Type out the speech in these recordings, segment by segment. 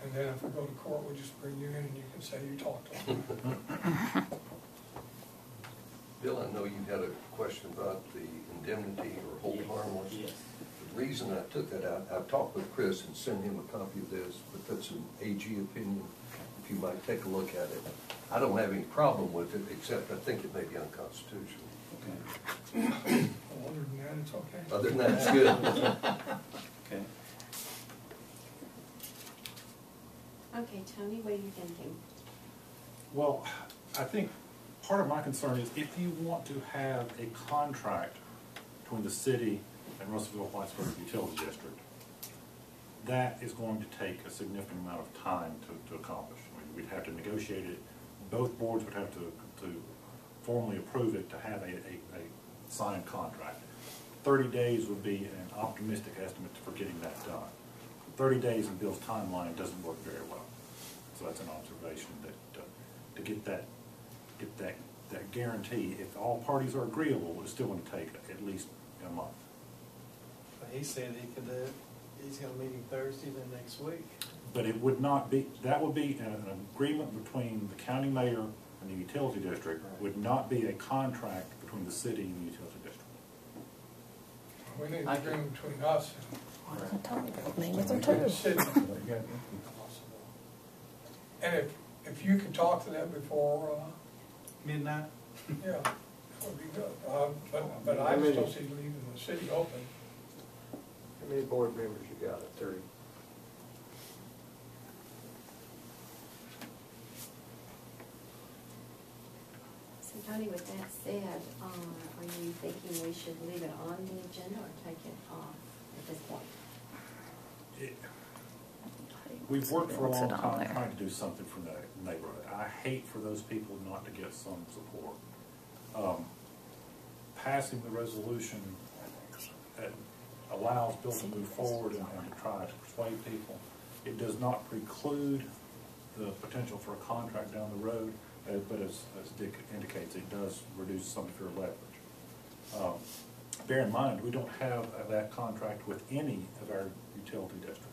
And then if we go to court, we'll just bring you in and you can say you talked to them. Bill, I know you had a question about the indemnity or hold harmless. Yes. The reason I took that out, I've talked with Chris and sent him a copy of this, but that's an AG opinion. If you might take a look at it. I don't have any problem with it, except I think it may be unconstitutional. Okay. Other than that, it's okay. Other than that, it's good. Okay. Okay, Tony, what are you thinking? Well, I think part of my concern is if you want to have a contract between the city and Russellville-Whitesburg Utility District, that is going to take a significant amount of time to accomplish. I mean, we'd have to negotiate it. Both boards would have to formally approve it to have a signed contract. 30 days would be an optimistic estimate for getting that done. 30 days in Bill's timeline doesn't work very well. So that's an observation that to get that guarantee, if all parties are agreeable, it's still going to take at least a month. He said he could do it. He's going to meeting Thursday then next week. But it would not be, that would be an agreement between the county mayor and the utility district, would not be a contract between the city and the utility district. We need an agreement between us Name it and the city. And if you could talk to them before, Midnight? yeah, that would be good. But I just don't see leaving the city open. How many board members you got at 30? So Tony, with that said, are you thinking we should leave it on the agenda or take it off at this point? We've worked for a long time trying to do something for the neighborhood. I hate for those people not to get some support. Passing the resolution allows Bill to move forward and to try to persuade people. It does not preclude the potential for a contract down the road, but as Dick indicates, it does reduce some of your leverage. Bear in mind, we don't have that contract with any of our utility districts.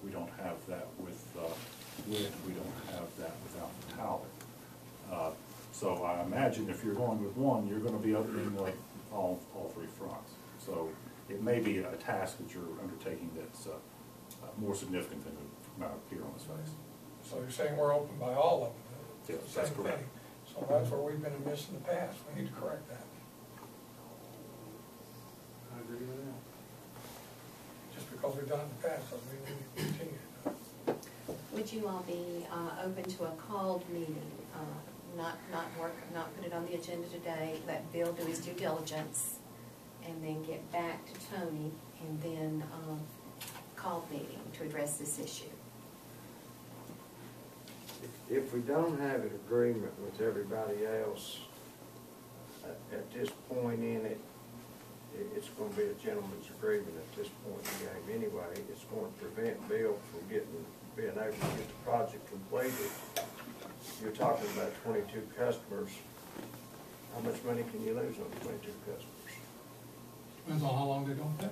We don't have that with WIT, we don't have that without Talbot. So I imagine if you're going with one, you're going to be opening like all three fronts. So it may be a task that you're undertaking that's more significant than it might appear on its face. So you're saying we're open by all of them? Yes, that's Same correct. thing. So that's where we've been amiss in the past. We need to correct that. I agree with that. Just because we've done it in the past doesn't mean we need to continue. Would you all be open to a called meeting? Not put it on the agenda today, let Bill do his due diligence, and then get back to Tony, and then called meeting to address this issue? If we don't have an agreement with everybody else at this point in it, it's going to be a gentleman's agreement at this point in the game anyway. It's going to prevent Bill from being able to get the project completed. You're talking about 22 customers. How much money can you lose on 22 customers? Depends on how long they don't pay.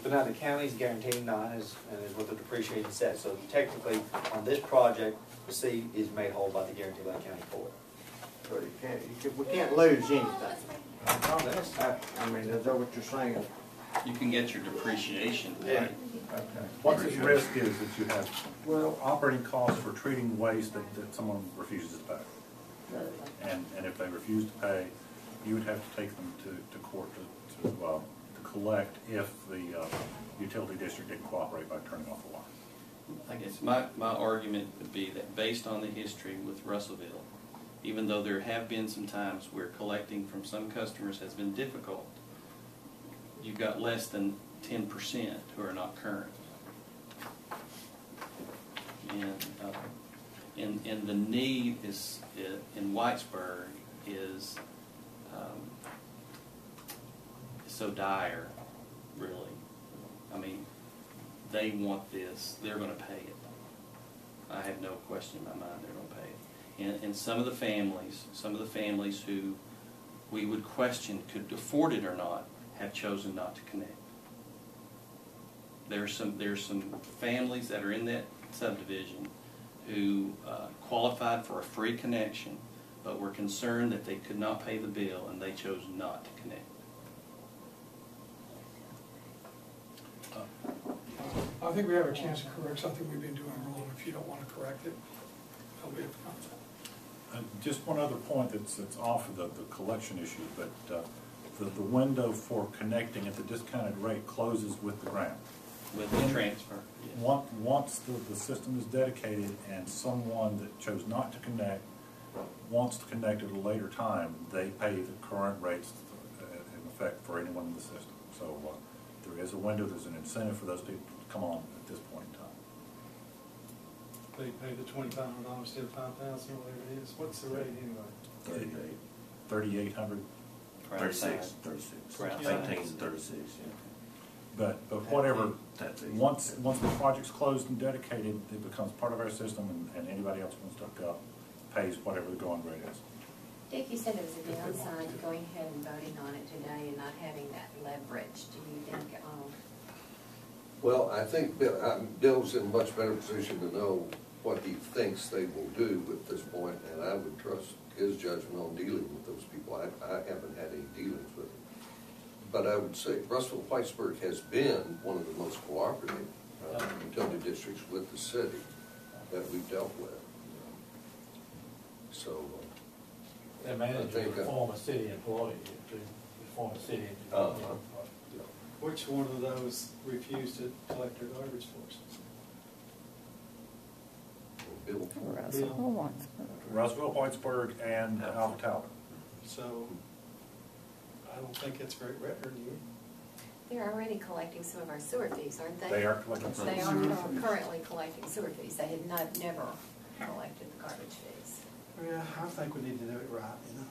But now the county's guaranteeing 9 is what the depreciation says. So technically, on this project, the city is made whole by the guarantee by the county for it. So we can't lose anything. I mean, is that what you're saying? You can get your depreciation paid. Right. Okay. What's at risk is that you have operating costs for treating waste that someone refuses to pay. And if they refuse to pay, you would have to take them to court to collect if the utility district didn't cooperate by turning off the water. I guess my argument would be that based on the history with Russellville, even though there have been some times where collecting from some customers has been difficult, you've got less than 10% who are not current. And the need is in Whitesburg is so dire, really. I mean, they want this, they're going to pay it. I have no question in my mind they're going to pay it. And some of the families who we would question could afford it or not, have chosen not to connect. there's some families that are in that subdivision who qualified for a free connection, but were concerned that they could not pay the bill, and they chose not to connect. I think we have a chance to correct something we've been doing wrong. If you don't want to correct it, we have contact. Just one other point that's off of the collection issue, but the window for connecting at the discounted rate closes with the grant. With the transfer. Yes. Once the system is dedicated and someone that chose not to connect wants to connect at a later time, they pay the current rates in effect for anyone in the system. So there is a window, there's an incentive for those people to come on at this point in time. They pay the $2,500 instead of $5,000, whatever it is. What's the rate anyway? 3,800. Around 36, that. 36, Around 18, 36, yeah. But whatever, That's easy. once the project's closed and dedicated, it becomes part of our system, and anybody else wants to hook up pays whatever the going rate is. Dick, you said there was a downside to going ahead and voting on it today and not having that leverage. Do you think, Well, I think Bill's in a much better position to know what he thinks they will do at this point, and I would trust his judgment on dealing with those people. I haven't had any dealings with them. But I would say Russellville-Whitesburg has been one of the most cooperative utility districts with the city that we've dealt with. So. Their manager is a former city employee, too, a former city employee. Which one of those refused to collect their garbage for us? Bill. Russellville, Whitesburg, and Alpha Talbot. So, I don't think it's a great record, do you? they're already collecting some of our sewer fees, aren't they? They are collecting some They sewer are fees. currently collecting sewer fees. They had never collected the garbage fees. Yeah, I think we need to do it right, you know.